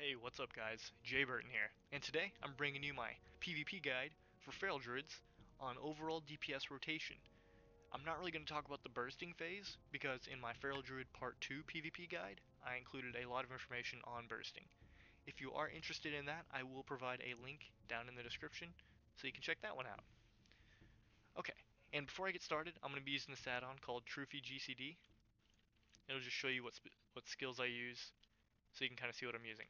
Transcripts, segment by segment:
Hey, what's up guys? Jay Burton here, and today I'm bringing you my PvP guide for Feral Druids on overall DPS rotation. I'm not really going to talk about the bursting phase, because in my Feral Druid Part 2 PvP guide, I included a lot of information on bursting. If you are interested in that, I will provide a link down in the description, so you can check that one out. Okay, and before I get started, I'm going to be using this add-on called Trophy GCD. It'll just show you what skills I use, so you can kind of see what I'm using.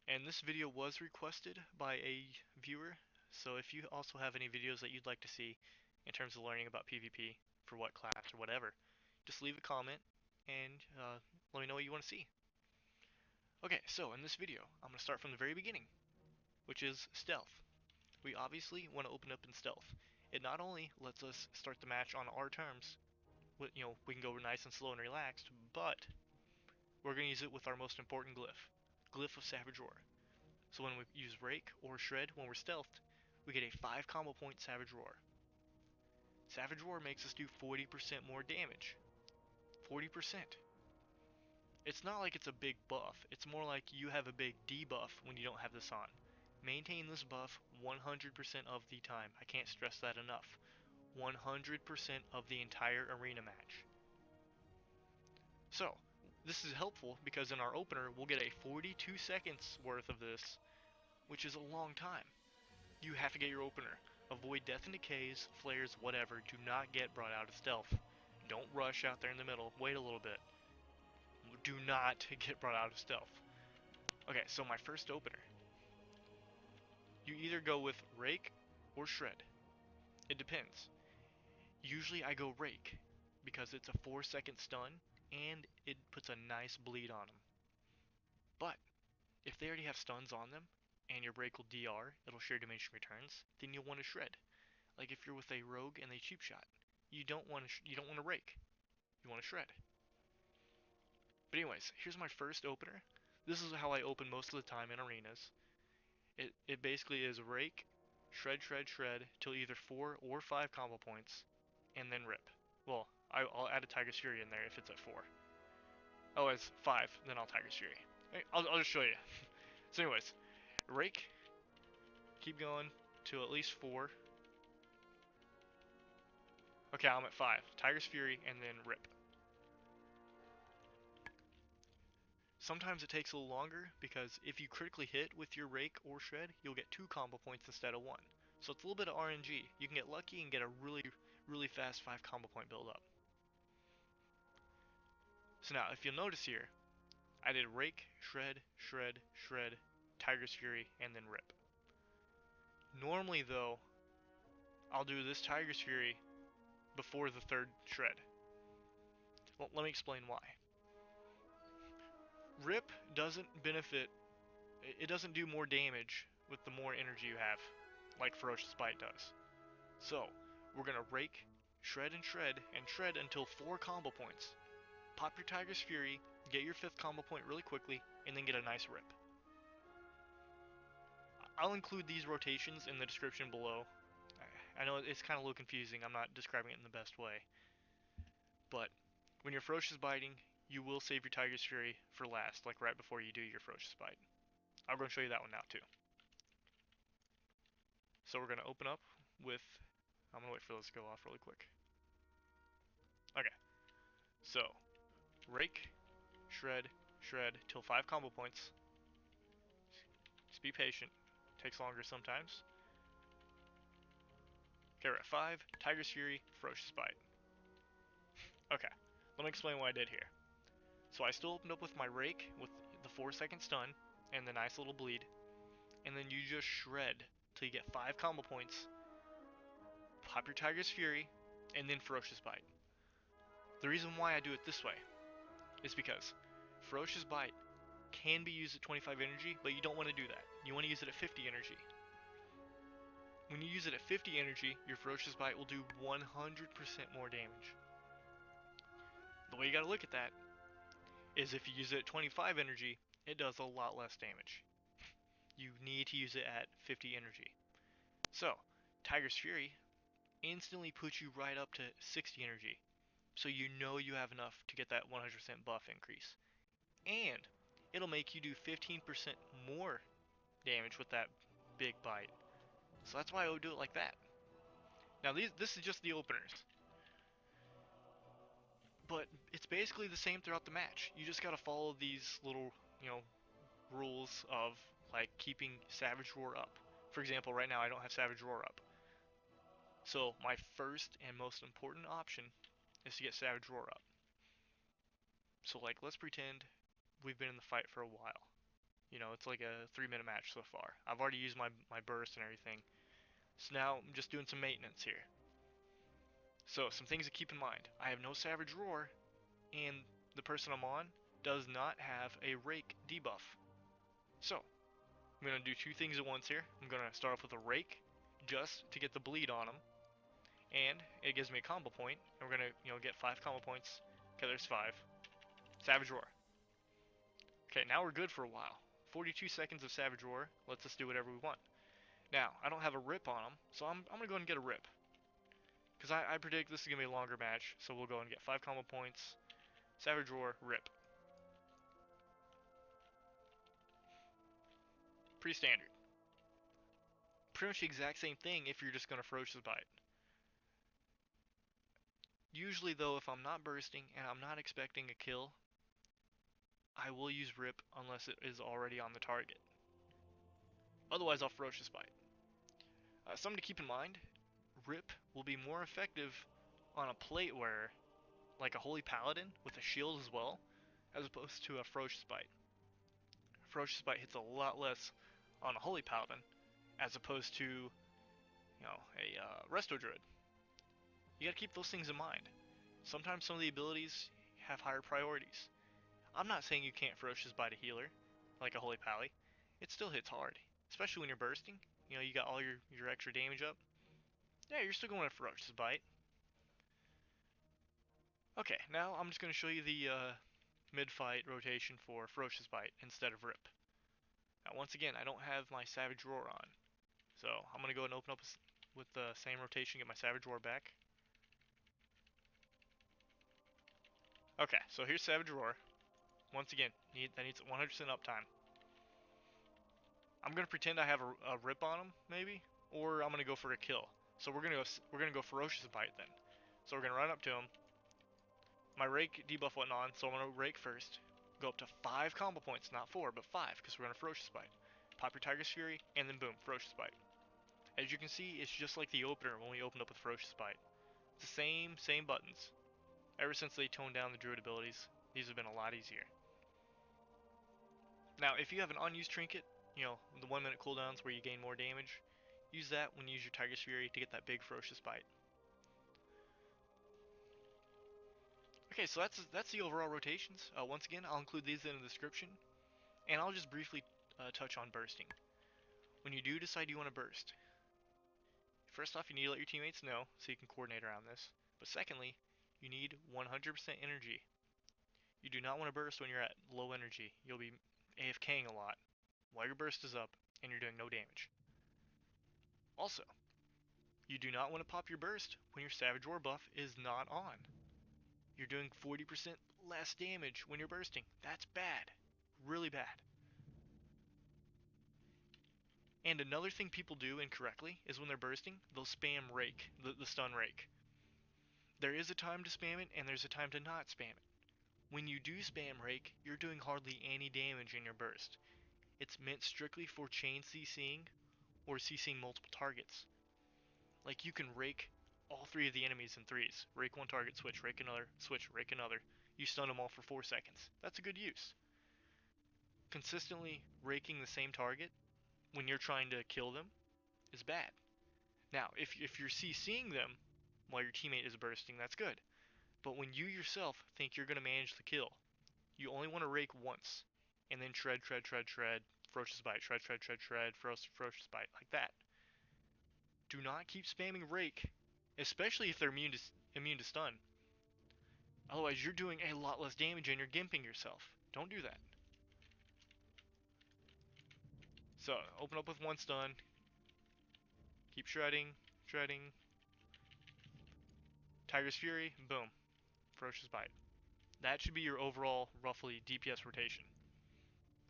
And this video was requested by a viewer, so if you also have any videos that you'd like to see in terms of learning about PvP, for what class or whatever, just leave a comment and let me know what you want to see. Okay, so in this video, I'm going to start from the very beginning, which is stealth. We obviously want to open up in stealth. It not only lets us start the match on our terms, we can go nice and slow and relaxed, but we're going to use it with our most important glyph, Glyph of Savage Roar. So when we use Rake or Shred when we're stealthed, we get a 5 combo point Savage Roar. Savage Roar makes us do 40% more damage. 40%. It's not like it's a big buff, it's more like you have a big debuff when you don't have this on. Maintain this buff 100% of the time. I can't stress that enough. 100% of the entire arena match. So, this is helpful because in our opener, we'll get a 42 seconds worth of this, which is a long time. You have to get your opener. Avoid death and decays, flares, whatever. Do not get brought out of stealth. Don't rush out there in the middle. Wait a little bit. Do not get brought out of stealth. Okay, so my first opener. You either go with Rake or Shred. It depends. Usually I go Rake because it's a 4-second stun and it puts a nice bleed on them. But if they already have stuns on them and your Rake will DR, it'll share diminishing returns, then you'll want to Shred. Like if you're with a rogue and they cheap shot, you don't want to Rake. You want to Shred. But anyways, here's my first opener. This is how I open most of the time in arenas. It basically is Rake, Shred, Shred, Shred till either 4 or 5 combo points, and then rip. Well, I'll add a Tiger's Fury in there if it's at 4. Oh, it's 5, then I'll Tiger's Fury. I'll just show you. So anyways, Rake, keep going to at least 4. Okay, I'm at 5. Tiger's Fury, and then rip. Sometimes it takes a little longer, because if you critically hit with your Rake or Shred, you'll get 2 combo points instead of 1. So it's a little bit of RNG. You can get lucky and get a really fast 5 combo point build up. So now, if you'll notice here, I did Rake, Shred, Shred, Shred, Tiger's Fury, and then rip. Normally though, I'll do this Tiger's Fury before the 3rd Shred. Well, let me explain why. Rip doesn't benefit, it doesn't do more damage with the more energy you have, like Ferocious Bite does. So, we're gonna Rake, Shred and Shred, and Shred until 4 combo points. Pop your Tiger's Fury, get your 5th combo point really quickly, and then get a nice rip. I'll include these rotations in the description below. I know it's kind of a little confusing, I'm not describing it in the best way. But, when you're Ferocious Biting, you will save your Tiger's Fury for last, like right before you do your Ferocious Bite. I'm going to show you that one now too. So we're going to open up with, I'm going to wait for those to go off really quick. Okay, so Rake, Shred, Shred, till 5 combo points. Just be patient, takes longer sometimes. Okay, we're at 5, Tiger's Fury, Ferocious Bite. Okay, let me explain what I did here. So I still opened up with my Rake with the 4-second stun and the nice little bleed, and then you just Shred till you get 5 combo points, pop your Tiger's Fury, and then Ferocious Bite. The reason why I do it this way is because Ferocious Bite can be used at 25 energy, but you don't want to do that. You want to use it at 50 energy. When you use it at 50 energy, your Ferocious Bite will do 100% more damage. The way you gotta look at that is if you use it at 25 energy, it does a lot less damage. You need to use it at 50 energy. So, Tiger's Fury instantly puts you right up to 60 energy. So you know you have enough to get that 100% buff increase. and it'll make you do 15% more damage with that big bite. So that's why I would do it like that. Now this is just the openers, but it's basically the same throughout the match. You just gotta follow these little, rules of like keeping Savage Roar up. For example, right now I don't have Savage Roar up. So my first and most important option is to get Savage Roar up. So like let's pretend we've been in the fight for a while. It's like a 3-minute match so far. I've already used my burst and everything. So now I'm just doing some maintenance here. So some things to keep in mind. I have no Savage Roar, and the person I'm on does not have a Rake debuff. So I'm going to do two things at once here. I'm going to start off with a Rake, just to get the bleed on him. And it gives me a combo point. And we're going to, get 5 combo points. Okay, there's 5. Savage Roar. Okay, now we're good for a while. 42 seconds of Savage Roar lets us do whatever we want. Now, I don't have a rip on him, so I'm going to go ahead and get a rip. Because I predict this is going to be a longer match, so we'll go and get 5 combo points. Savage Roar, rip. Pretty standard. Pretty much the exact same thing if you're just going to Ferocious Bite. Usually though, if I'm not bursting and I'm not expecting a kill, I will use rip unless it is already on the target. Otherwise I'll Ferocious Bite. Something to keep in mind, rip will be more effective on a plate wearer, like a Holy Paladin with a shield as well, as opposed to a Ferocious Bite. Ferocious Bite hits a lot less on a Holy Paladin, as opposed to, a Resto Druid. You gotta keep those things in mind. Sometimes some of the abilities have higher priorities. I'm not saying you can't Ferocious Bite a healer, like a Holy Pally. It still hits hard, especially when you're bursting. You got all your extra damage up. Yeah, you're still going to Ferocious Bite. Okay, now I'm just going to show you the mid-fight rotation for Ferocious Bite instead of Rip. Now once again, I don't have my Savage Roar on. So I'm going to go and open up with the same rotation, get my Savage Roar back. Okay, so here's Savage Roar. Once again, that needs 100% uptime. I'm gonna pretend I have a rip on him, maybe, or I'm gonna go for a kill. So we're gonna go Ferocious Bite then. So we're gonna run up to him. My Rake debuff went on, so I'm gonna Rake first. Go up to 5 combo points, not 4, but 5, because we're gonna Ferocious Bite. Pop your Tiger's Fury, and then boom, Ferocious Bite. As you can see, it's just like the opener when we opened up with Ferocious Bite. It's the same buttons. Ever since they toned down the Druid abilities, these have been a lot easier. Now, if you have an unused trinket, the 1-minute cooldowns where you gain more damage, use that when you use your Tiger's Fury to get that big Ferocious Bite. Okay, so that's the overall rotations. Once again, I'll include these in the description, and I'll just briefly touch on bursting. When you do decide you want to burst, first off, you need to let your teammates know so you can coordinate around this. But secondly, you need 100% energy. You do not want to burst when you're at low energy. You'll be AFKing a lot while your burst is up and you're doing no damage. Also, you do not want to pop your burst when your Savage Roar buff is not on. You're doing 40% less damage when you're bursting. That's bad. Really bad. And another thing people do incorrectly is when they're bursting, they'll spam Rake, the stun Rake. There is a time to spam it, and there's a time to not spam it. When you do spam Rake, you're doing hardly any damage in your burst. It's meant strictly for chain CCing or CCing multiple targets. Like you can Rake all 3 of the enemies in 3s. Rake one target, switch, Rake another, switch, Rake another. You stun them all for 4 seconds. That's a good use. Consistently raking the same target when you're trying to kill them is bad. Now, if you're CCing them while your teammate is bursting, that's good. But when you yourself think you're going to manage the kill, you only want to rake once, and then shred, Ferocious Bite, shred, Ferocious Bite, like that. Do not keep spamming rake, especially if they're immune to stun. Otherwise, you're doing a lot less damage and you're gimping yourself. Don't do that. So, open up with 1 stun. Keep shredding. Tiger's Fury, boom. Ferocious Bite. That should be your overall, roughly, DPS rotation.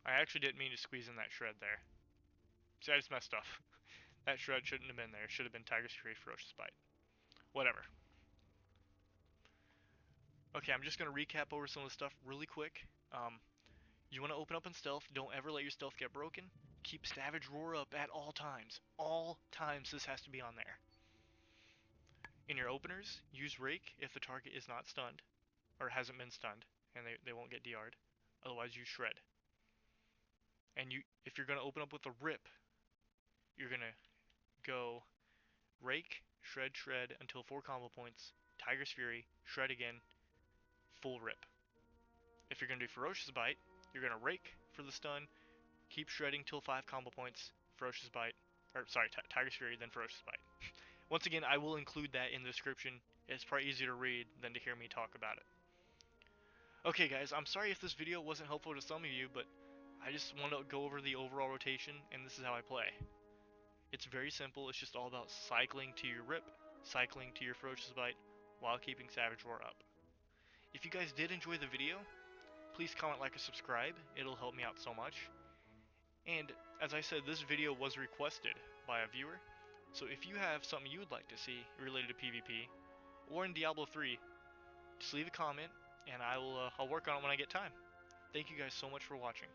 I actually didn't mean to squeeze in that shred there. See, I just messed up. That shred shouldn't have been there. It should have been Tiger's Fury, Ferocious Bite. Whatever. Okay, I'm just going to recap over some of the stuff really quick. You want to open up in stealth. Don't ever let your stealth get broken. Keep Savage Roar up at all times. All times this has to be on there. In your openers, use Rake if the target is not stunned, or hasn't been stunned, and they won't get DR'd. Otherwise, use Shred. And if you're going to open up with a Rip, you're going to go Rake, Shred, Shred until 4 combo points, Tiger's Fury, Shred again, full Rip. If you're going to do Ferocious Bite, you're going to Rake for the stun, keep shredding till 5 combo points, Ferocious Bite, or sorry, Tiger's Fury, then Ferocious Bite. Once again, I will include that in the description. It's probably easier to read than to hear me talk about it. Okay guys, I'm sorry if this video wasn't helpful to some of you, but I just want to go over the overall rotation, and this is how I play. It's very simple, it's just all about cycling to your Rip, cycling to your Ferocious Bite, while keeping Savage Roar up. If you guys did enjoy the video, please comment, like, and subscribe. It'll help me out so much. And as I said, this video was requested by a viewer, so if you have something you would like to see related to PvP or in Diablo 3, just leave a comment and I'll work on it when I get time. Thank you guys so much for watching.